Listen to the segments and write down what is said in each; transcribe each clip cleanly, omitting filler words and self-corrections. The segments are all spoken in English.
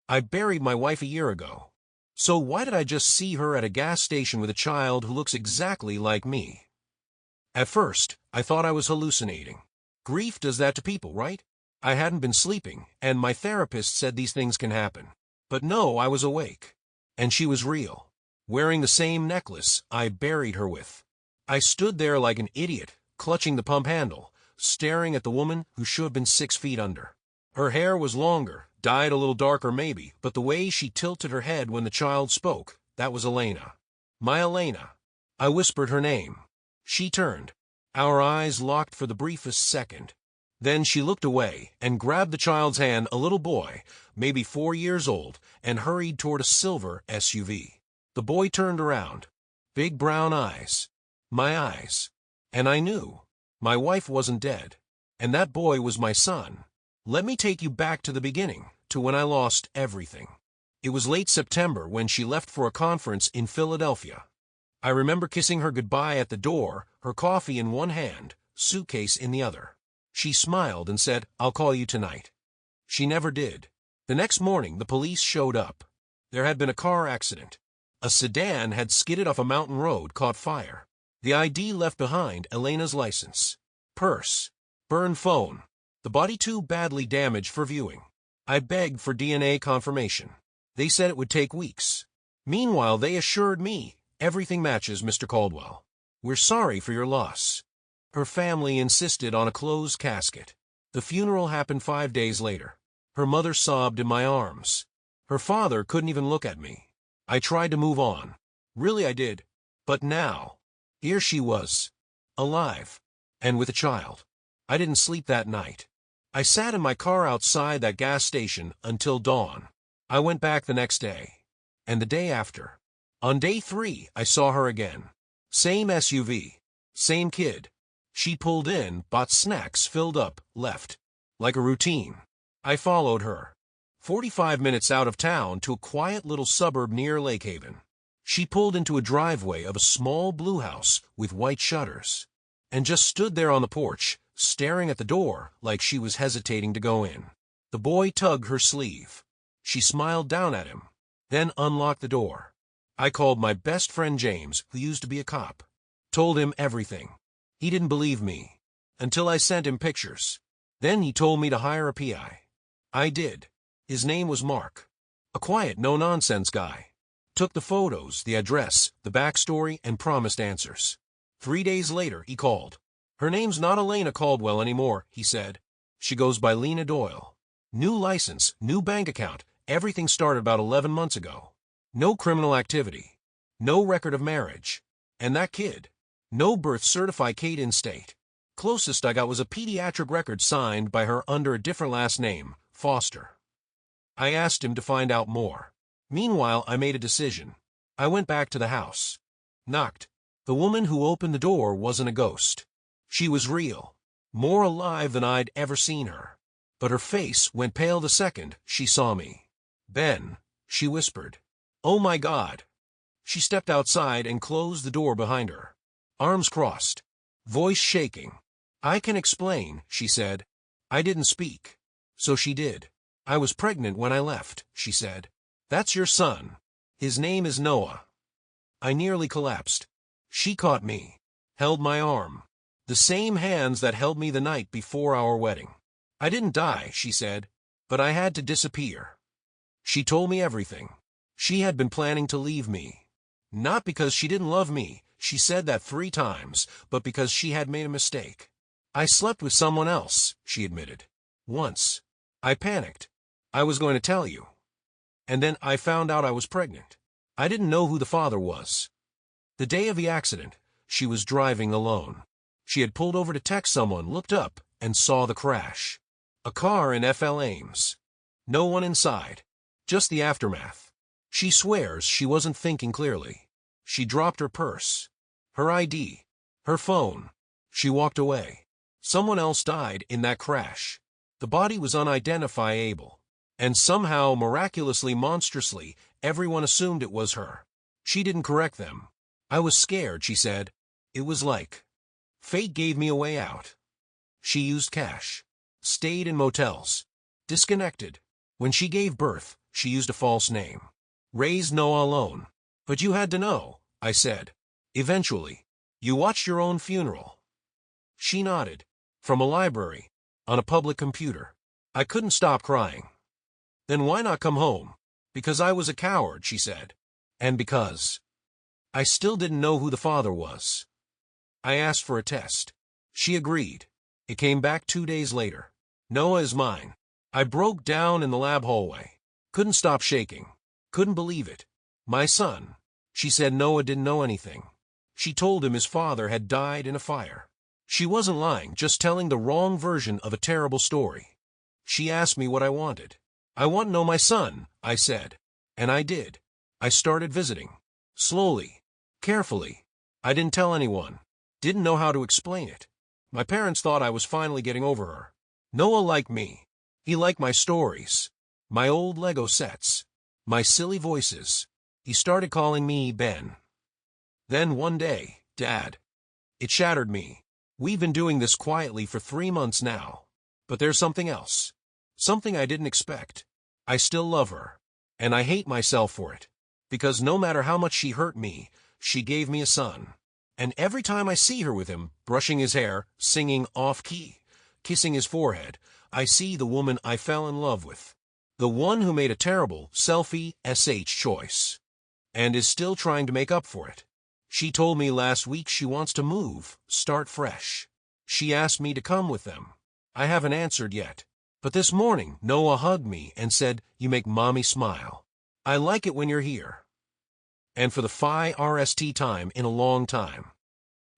I buried my wife a year ago. So why did I just see her at a gas station with a child who looks exactly like me? At first, I thought I was hallucinating. Grief does that to people, right? I hadn't been sleeping, and my therapist said these things can happen. But no, I was awake. And she was real. Wearing the same necklace I buried her with. I stood there like an idiot, clutching the pump handle, staring at the woman who should have been 6 feet under. Her hair was longer, dyed a little darker maybe, but the way she tilted her head when the child spoke, that was Elena. My Elena. I whispered her name. She turned. Our eyes locked for the briefest second. Then she looked away and grabbed the child's hand, a little boy, maybe 4 years old, and hurried toward a silver SUV. The boy turned around. Big brown eyes. My eyes. And I knew. My wife wasn't dead. And that boy was my son. Let me take you back to the beginning, to when I lost everything. It was late September when she left for a conference in Philadelphia. I remember kissing her goodbye at the door, her coffee in one hand, suitcase in the other. She smiled and said, "I'll call you tonight." She never did. The next morning, the police showed up. There had been a car accident. A sedan had skidded off a mountain road, caught fire. The ID left behind, Elena's license. Purse. Burned phone. The body too badly damaged for viewing. I begged for DNA confirmation. They said it would take weeks. Meanwhile, they assured me, "Everything matches, Mr. Caldwell. We're sorry for your loss." Her family insisted on a closed casket. The funeral happened 5 days later. Her mother sobbed in my arms. Her father couldn't even look at me. I tried to move on. Really, I did. But now, here she was, alive, and with a child. I didn't sleep that night. I sat in my car outside that gas station until dawn. I went back the next day. And the day after. On day 3, I saw her again. Same SUV. Same kid. She pulled in, bought snacks, filled up, left. Like a routine. I followed her. 45 minutes out of town to a quiet little suburb near Lake Haven. She pulled into a driveway of a small blue house with white shutters. And just stood there on the porch, staring at the door like she was hesitating to go in. The boy tugged her sleeve. She smiled down at him, then unlocked the door. I called my best friend James, who used to be a cop. Told him everything. He didn't believe me, until I sent him pictures. Then he told me to hire a PI. I did. His name was Mark. A quiet, no-nonsense guy. Took the photos, the address, the backstory, and promised answers. 3 days later, he called. "Her name's not Elena Caldwell anymore," he said. "She goes by Lena Doyle. New license, new bank account, everything started about 11 months ago. No criminal activity. No record of marriage. And that kid. No birth certificate in state. Closest I got was a pediatric record signed by her under a different last name, Foster." I asked him to find out more. Meanwhile, I made a decision. I went back to the house. Knocked. The woman who opened the door wasn't a ghost. She was real. More alive than I'd ever seen her. But her face went pale the second she saw me. "Ben," she whispered. "Oh my God." She stepped outside and closed the door behind her. Arms crossed. Voice shaking. "I can explain," she said. I didn't speak. So she did. "I was pregnant when I left," she said. "That's your son. His name is Noah." I nearly collapsed. She caught me. Held my arm. The same hands that held me the night before our wedding. "I didn't die," she said, "but I had to disappear." She told me everything. She had been planning to leave me. Not because she didn't love me, she said that 3 times, but because she had made a mistake. "I slept with someone else," she admitted. "Once. I panicked. I was going to tell you. And then I found out I was pregnant. I didn't know who the father was." The day of the accident, she was driving alone. She had pulled over to text someone, looked up, and saw the crash. A car in FL Ames. No one inside. Just the aftermath. She swears she wasn't thinking clearly. She dropped her purse. Her ID. Her phone. She walked away. Someone else died in that crash. The body was unidentifiable. And somehow, miraculously, monstrously, everyone assumed it was her. She didn't correct them. "I was scared," she said. "It was like fate gave me a way out." She used cash. Stayed in motels. Disconnected. When she gave birth, She used a false name. Raised Noah alone. But you had to know, I said. Eventually. You watched your own funeral. She nodded. From a library. On a public computer. I couldn't stop crying. Then why not come home? Because I was a coward, she said. And because I still didn't know who the father was. I asked for a test. She agreed. It came back 2 days later. Noah is mine. I broke down in the lab hallway. Couldn't stop shaking. Couldn't believe it. My son. She said Noah didn't know anything. She told him his father had died in a fire. She wasn't lying, just telling the wrong version of a terrible story. She asked me what I wanted. I want to know my son, I said. And I did. I started visiting. Slowly. Carefully. I didn't tell anyone. Didn't know how to explain it. My parents thought I was finally getting over her. Noah liked me. He liked my stories. My old Lego sets. My silly voices. He started calling me Ben. Then one day, Dad. It shattered me. We've been doing this quietly for 3 months now. But there's something else. Something I didn't expect. I still love her. And I hate myself for it. Because no matter how much she hurt me, she gave me a son. And every time I see her with him, brushing his hair, singing off-key, kissing his forehead, I see the woman I fell in love with. The one who made a terrible, selfie-sh choice. And is still trying to make up for it. She told me last week she wants to move, start fresh. She asked me to come with them. I haven't answered yet. But this morning, Noah hugged me and said, "You make Mommy smile. I like it when you're here." And for the first time in a long time.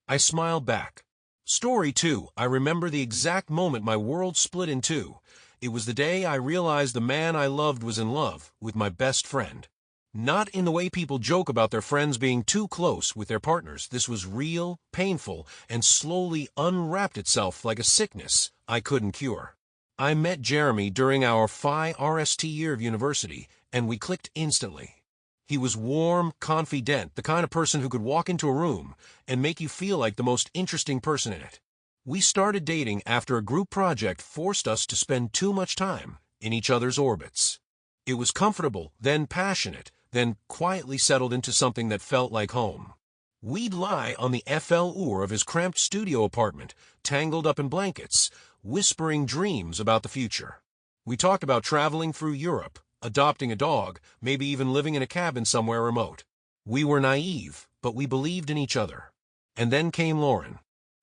I smiled back. Story 2. I remember the exact moment my world split in two. It was the day I realized the man I loved was in love with my best friend. Not in the way people joke about their friends being too close with their partners. This was real, painful, and slowly unwrapped itself like a sickness I couldn't cure. I met Jeremy during our first year of university, and we clicked instantly. He was warm, confident, the kind of person who could walk into a room and make you feel like the most interesting person in it. We started dating after a group project forced us to spend too much time in each other's orbits. It was comfortable, then passionate, then quietly settled into something that felt like home. We'd lie on the floor of his cramped studio apartment, tangled up in blankets, whispering dreams about the future. We talked about traveling through Europe, adopting a dog, maybe even living in a cabin somewhere remote. We were naive, but we believed in each other. And then came Lauren.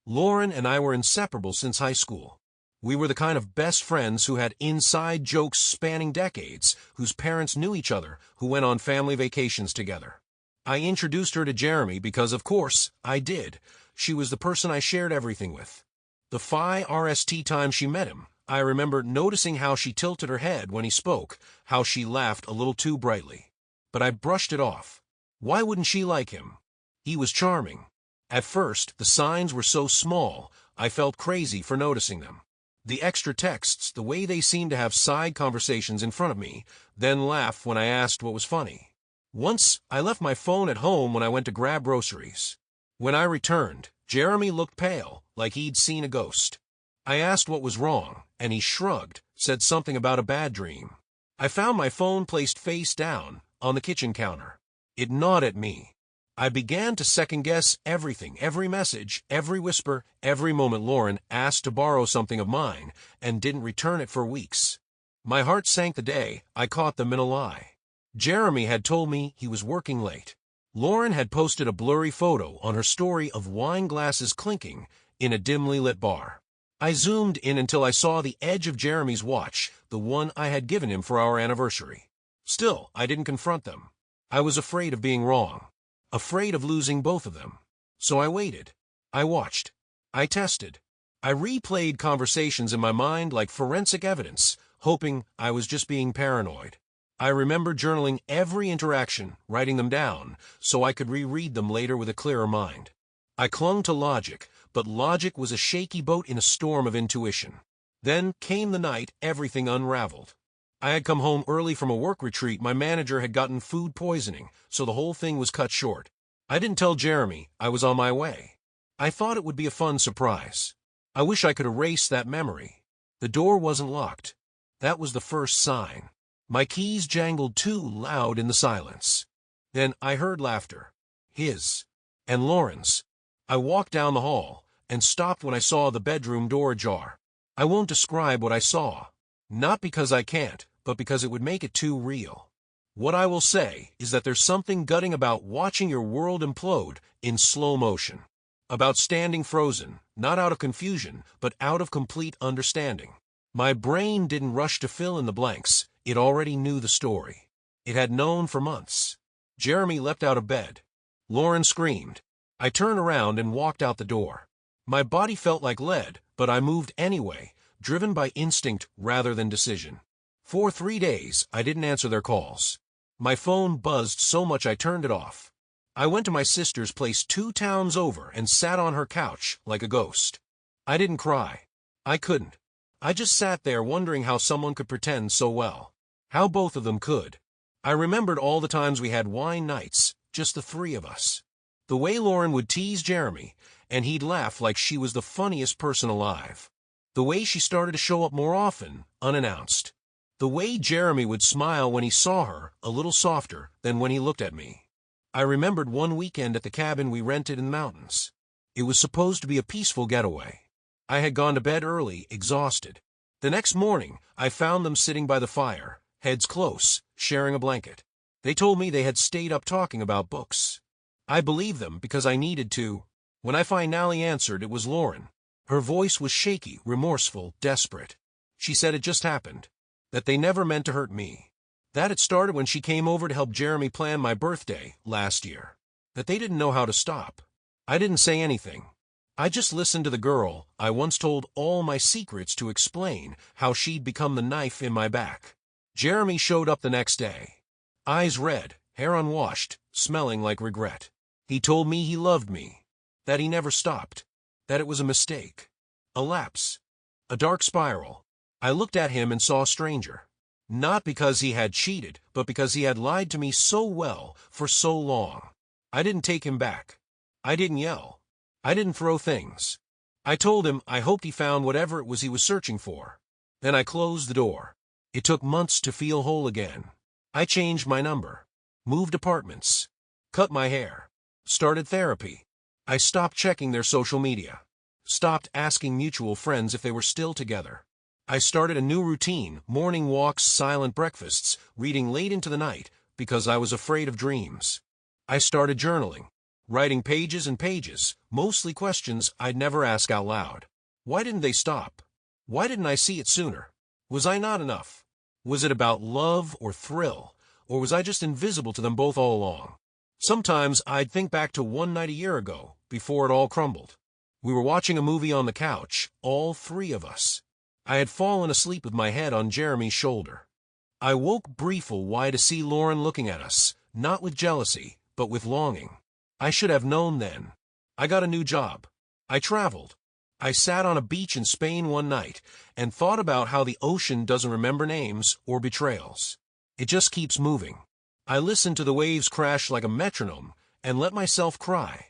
Lauren and I were inseparable since high school. We were the kind of best friends who had inside jokes spanning decades, whose parents knew each other, who went on family vacations together. I introduced her to Jeremy because, of course, I did. She was the person I shared everything with. The first time she met him, I remember noticing how she tilted her head when he spoke, how she laughed a little too brightly. But I brushed it off. Why wouldn't she like him? He was charming. At first, the signs were so small, I felt crazy for noticing them. The extra texts, the way they seemed to have side conversations in front of me, then laugh when I asked what was funny. Once, I left my phone at home when I went to grab groceries. When I returned, Jeremy looked pale, like he'd seen a ghost. I asked what was wrong, and he shrugged, said something about a bad dream. I found my phone placed face down, on the kitchen counter. It gnawed at me. I began to second-guess everything, every message, every whisper, every moment Lauren asked to borrow something of mine, and didn't return it for weeks. My heart sank the day I caught them in a lie. Jeremy had told me he was working late. Lauren had posted a blurry photo on her story of wine glasses clinking in a dimly lit bar. I zoomed in until I saw the edge of Jeremy's watch, the one I had given him for our anniversary. Still, I didn't confront them. I was afraid of being wrong. Afraid of losing both of them. So I waited. I watched. I tested. I replayed conversations in my mind like forensic evidence, hoping I was just being paranoid. I remember journaling every interaction, writing them down, so I could reread them later with a clearer mind. I clung to logic, but logic was a shaky boat in a storm of intuition. Then came the night everything unraveled. I had come home early from a work retreat. My manager had gotten food poisoning, so the whole thing was cut short. I didn't tell Jeremy I was on my way. I thought it would be a fun surprise. I wish I could erase that memory. The door wasn't locked. That was the first sign. My keys jangled too loud in the silence. Then I heard laughter. His. And Lauren's. I walked down the hall, and stopped when I saw the bedroom door ajar. I won't describe what I saw. Not because I can't, but because it would make it too real. What I will say is that there's something gutting about watching your world implode in slow motion. About standing frozen, not out of confusion, but out of complete understanding. My brain didn't rush to fill in the blanks. It already knew the story. It had known for months. Jeremy leapt out of bed. Lauren screamed. I turned around and walked out the door. My body felt like lead, but I moved anyway, driven by instinct rather than decision. For 3 days, I didn't answer their calls. My phone buzzed so much I turned it off. I went to my sister's place 2 towns over and sat on her couch like a ghost. I didn't cry. I couldn't. I just sat there wondering how someone could pretend so well. How both of them could. I remembered all the times we had wine nights, just the 3 of us. The way Lauren would tease Jeremy, and he'd laugh like she was the funniest person alive. The way she started to show up more often, unannounced. The way Jeremy would smile when he saw her, a little softer than when he looked at me. I remembered one weekend at the cabin we rented in the mountains. It was supposed to be a peaceful getaway. I had gone to bed early, exhausted. The next morning, I found them sitting by the fire, heads close, sharing a blanket. They told me they had stayed up talking about books. I believed them because I needed to. When I finally answered, it was Lauren. Her voice was shaky, remorseful, desperate. She said it just happened. That they never meant to hurt me. That it started when she came over to help Jeremy plan my birthday last year. That they didn't know how to stop. I didn't say anything. I just listened to the girl I once told all my secrets to explain how she'd become the knife in my back. Jeremy showed up the next day. Eyes red, hair unwashed, smelling like regret. He told me he loved me. That he never stopped. That it was a mistake. A lapse. A dark spiral. I looked at him and saw a stranger. Not because he had cheated, but because he had lied to me so well for so long. I didn't take him back. I didn't yell. I didn't throw things. I told him I hoped he found whatever it was he was searching for. Then I closed the door. It took months to feel whole again. I changed my number. Moved apartments. Cut my hair. Started therapy. I stopped checking their social media. Stopped asking mutual friends if they were still together. I started a new routine, morning walks, silent breakfasts, reading late into the night, because I was afraid of dreams. I started journaling. Writing pages and pages, mostly questions I'd never ask out loud. Why didn't they stop? Why didn't I see it sooner? Was I not enough? Was it about love or thrill, or was I just invisible to them both all along? Sometimes I'd think back to one night a year ago, before it all crumbled. We were watching a movie on the couch, all 3 of us. I had fallen asleep with my head on Jeremy's shoulder. I woke briefly wide to see Lauren looking at us, not with jealousy, but with longing. I should have known then. I got a new job. I traveled. I sat on a beach in Spain one night and thought about how the ocean doesn't remember names or betrayals. It just keeps moving. I listened to the waves crash like a metronome and let myself cry,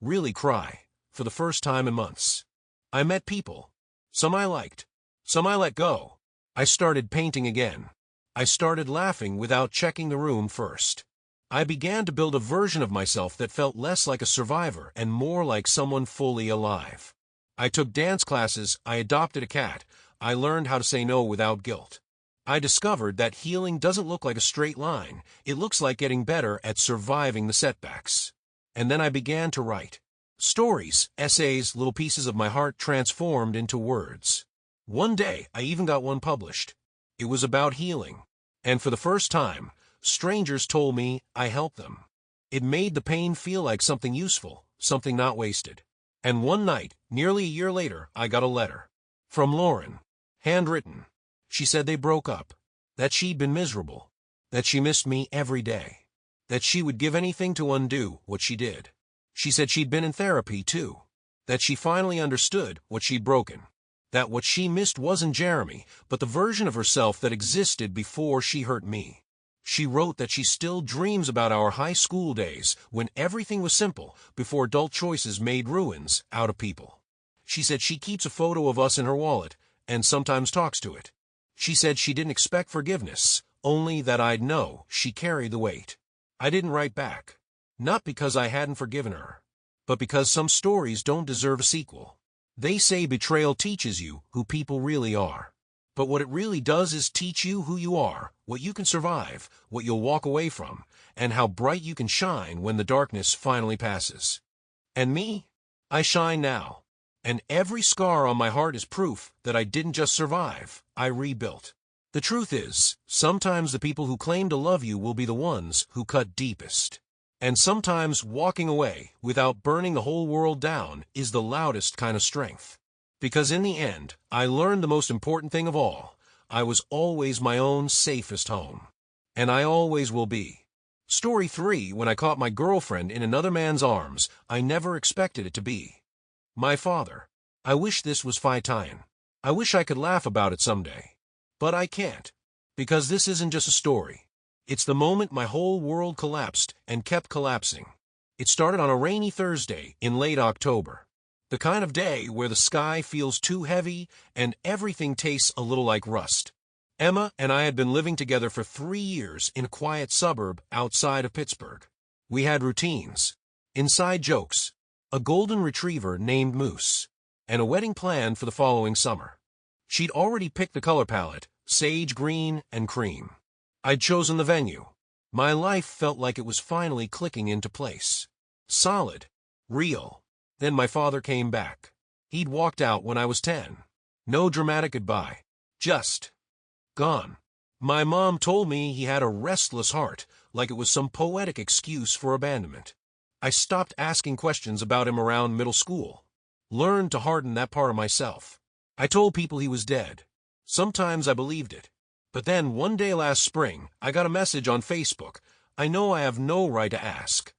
really cry, for the first time in months. I met people. Some I liked. Some I let go. I started painting again. I started laughing without checking the room first. I began to build a version of myself that felt less like a survivor and more like someone fully alive. I took dance classes, I adopted a cat, I learned how to say no without guilt. I discovered that healing doesn't look like a straight line, it looks like getting better at surviving the setbacks. And then I began to write. Stories, essays, little pieces of my heart transformed into words. One day, I even got one published. It was about healing. And for the first time, strangers told me I helped them. It made the pain feel like something useful, something not wasted. And one night, nearly a year later, I got a letter. From Lauren. Handwritten. She said they broke up. That she'd been miserable. That she missed me every day. That she would give anything to undo what she did. She said she'd been in therapy, too. That she finally understood what she'd broken. That what she missed wasn't Jeremy, but the version of herself that existed before she hurt me. She wrote that she still dreams about our high school days when everything was simple before adult choices made ruins out of people. She said she keeps a photo of us in her wallet and sometimes talks to it. She said she didn't expect forgiveness, only that I'd know she carried the weight. I didn't write back. Not because I hadn't forgiven her, but because some stories don't deserve a sequel. They say betrayal teaches you who people really are. But what it really does is teach you who you are, what you can survive, what you'll walk away from, and how bright you can shine when the darkness finally passes. And me? I shine now. And every scar on my heart is proof that I didn't just survive, I rebuilt. The truth is, sometimes the people who claim to love you will be the ones who cut deepest. And sometimes walking away without burning the whole world down is the loudest kind of strength. Because in the end, I learned the most important thing of all. I was always my own safest home. And I always will be. Story 3, when I caught my girlfriend in another man's arms, I never expected it to be my father. I wish this was Phaeton. I wish I could laugh about it someday. But I can't. Because this isn't just a story. It's the moment my whole world collapsed and kept collapsing. It started on a rainy Thursday in late October. The kind of day where the sky feels too heavy and everything tastes a little like rust. Emma and I had been living together for 3 years in a quiet suburb outside of Pittsburgh. We had routines, inside jokes, a golden retriever named Moose, and a wedding planned for the following summer. She'd already picked the color palette, sage green and cream. I'd chosen the venue. My life felt like it was finally clicking into place. Solid. Real. Then my father came back. He'd walked out when I was 10. No dramatic goodbye. Just gone. My mom told me he had a restless heart, like it was some poetic excuse for abandonment. I stopped asking questions about him around middle school. Learned to harden that part of myself. I told people he was dead. Sometimes I believed it. But then one day last spring, I got a message on Facebook. I know I have no right to ask,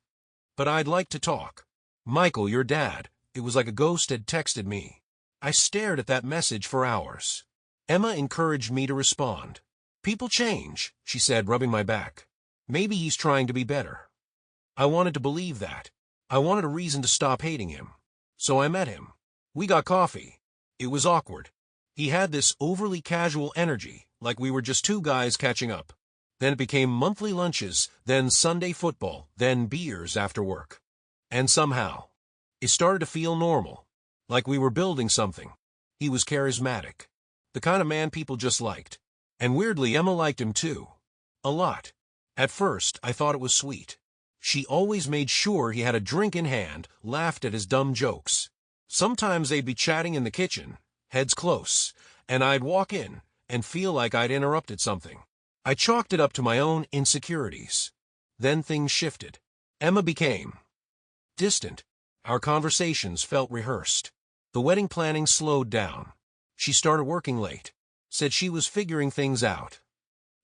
but I'd like to talk. Michael, your dad. It was like a ghost had texted me. I stared at that message for hours. Emma encouraged me to respond. People change, she said, rubbing my back. Maybe he's trying to be better. I wanted to believe that. I wanted a reason to stop hating him. So I met him. We got coffee. It was awkward. He had this overly casual energy, like we were just two guys catching up. Then it became monthly lunches, then Sunday football, then beers after work. And somehow, it started to feel normal, like we were building something. He was charismatic, the kind of man people just liked. And weirdly, Emma liked him too. A lot. At first, I thought it was sweet. She always made sure he had a drink in hand, laughed at his dumb jokes. Sometimes they'd be chatting in the kitchen, heads close, and I'd walk in and feel like I'd interrupted something. I chalked it up to my own insecurities. Then things shifted. Emma became distant. Our conversations felt rehearsed. The wedding planning slowed down. She started working late. Said she was figuring things out.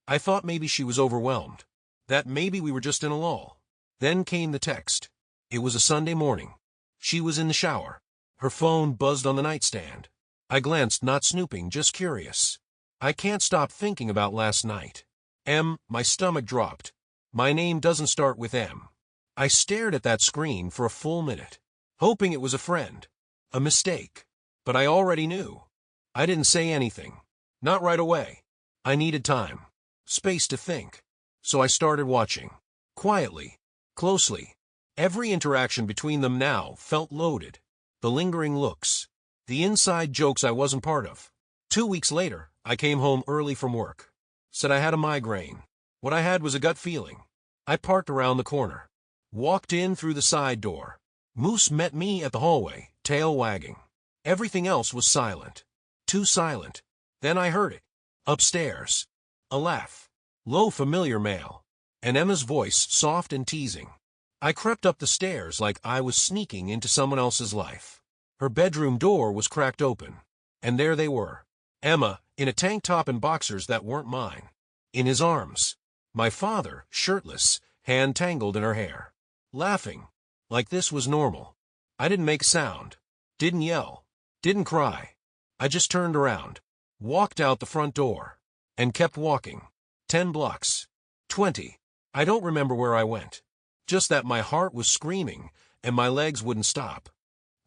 I thought maybe she was overwhelmed. That maybe we were just in a lull. Then came the text. It was a Sunday morning. She was in the shower. Her phone buzzed on the nightstand. I glanced, not snooping, just curious. I can't stop thinking about last night. M, my stomach dropped. My name doesn't start with M. I stared at that screen for a full minute, hoping it was a friend. A mistake. But I already knew. I didn't say anything. Not right away. I needed time. Space to think. So I started watching. Quietly. Closely. Every interaction between them now felt loaded. The lingering looks. The inside jokes I wasn't part of. 2 weeks later, I came home early from work. Said I had a migraine. What I had was a gut feeling. I parked around the corner. Walked in through the side door. Moose met me at the hallway, tail wagging. Everything else was silent. Too silent. Then I heard it. Upstairs. A laugh. Low, familiar male. And Emma's voice, soft and teasing. I crept up the stairs like I was sneaking into someone else's life. Her bedroom door was cracked open. And there they were. Emma, in a tank top and boxers that weren't mine. In his arms. My father, shirtless, hand tangled in her hair. Laughing. Like this was normal. I didn't make a sound. Didn't yell. Didn't cry. I just turned around. Walked out the front door. And kept walking. 10 blocks. 20. I don't remember where I went. Just that my heart was screaming, and my legs wouldn't stop.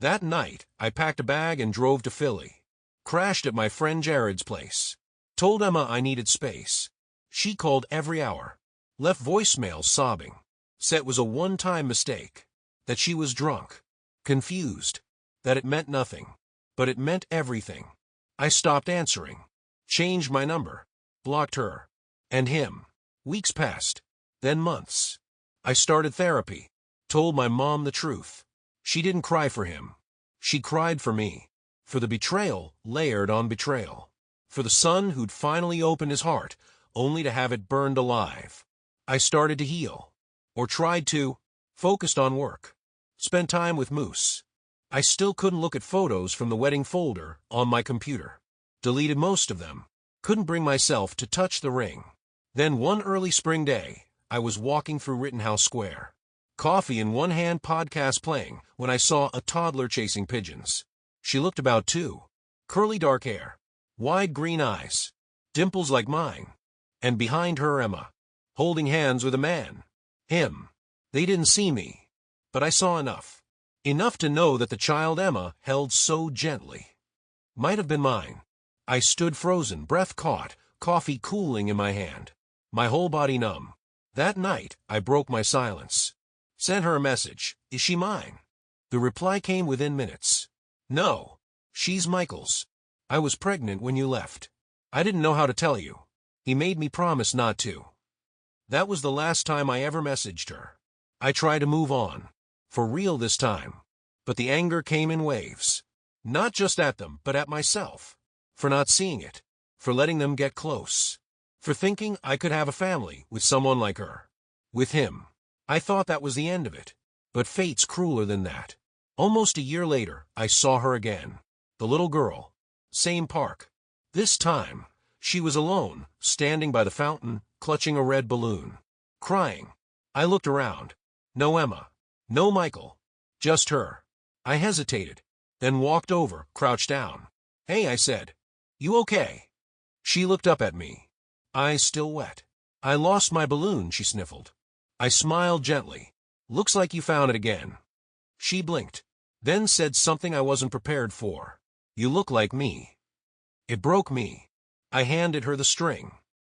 That night, I packed a bag and drove to Philly. Crashed at my friend Jared's place. Told Emma I needed space. She called every hour, left voicemails sobbing, said it was a one-time mistake, that she was drunk, confused, that it meant nothing, but it meant everything. I stopped answering, changed my number, blocked her, and him. Weeks passed, then months. I started therapy, told my mom the truth. She didn't cry for him. She cried for me, for the betrayal layered on betrayal, for the son who'd finally opened his heart, only to have it burned alive. I started to heal, or tried to, focused on work, spent time with Moose. I still couldn't look at photos from the wedding folder on my computer. Deleted most of them. Couldn't bring myself to touch the ring. Then one early spring day, I was walking through Rittenhouse Square. Coffee in one hand, podcast playing, when I saw a toddler chasing pigeons. She looked about 2. Curly dark hair, wide green eyes, dimples like mine. And behind her Emma, holding hands with a man. Him. They didn't see me, but I saw enough. Enough to know that the child Emma held so gently might have been mine. I stood frozen, breath caught, coffee cooling in my hand, my whole body numb. That night, I broke my silence. Sent her a message. Is she mine? The reply came within minutes. No. She's Michael's. I was pregnant when you left. I didn't know how to tell you. He made me promise not to. That was the last time I ever messaged her. I tried to move on. For real this time. But the anger came in waves. Not just at them, but at myself. For not seeing it. For letting them get close. For thinking I could have a family with someone like her. With him. I thought that was the end of it. But fate's crueler than that. Almost a year later, I saw her again. The little girl. Same park. This time, she was alone, standing by the fountain, clutching a red balloon. Crying. I looked around. No Emma. No Michael. Just her. I hesitated. Then walked over, crouched down. Hey, I said. You okay? She looked up at me. Eyes still wet. I lost my balloon, she sniffled. I smiled gently. Looks like you found it again. She blinked. Then said something I wasn't prepared for. You look like me. It broke me. I handed her the string.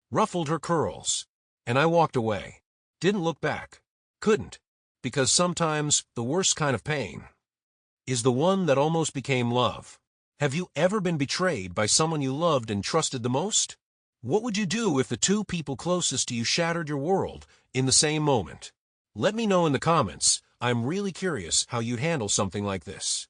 Ruffled her curls. And I walked away. Didn't look back. Couldn't. Because sometimes the worst kind of pain is the one that almost became love. Have you ever been betrayed by someone you loved and trusted the most? What would you do if the two people closest to you shattered your world in the same moment? Let me know in the comments. I'm really curious how you'd handle something like this.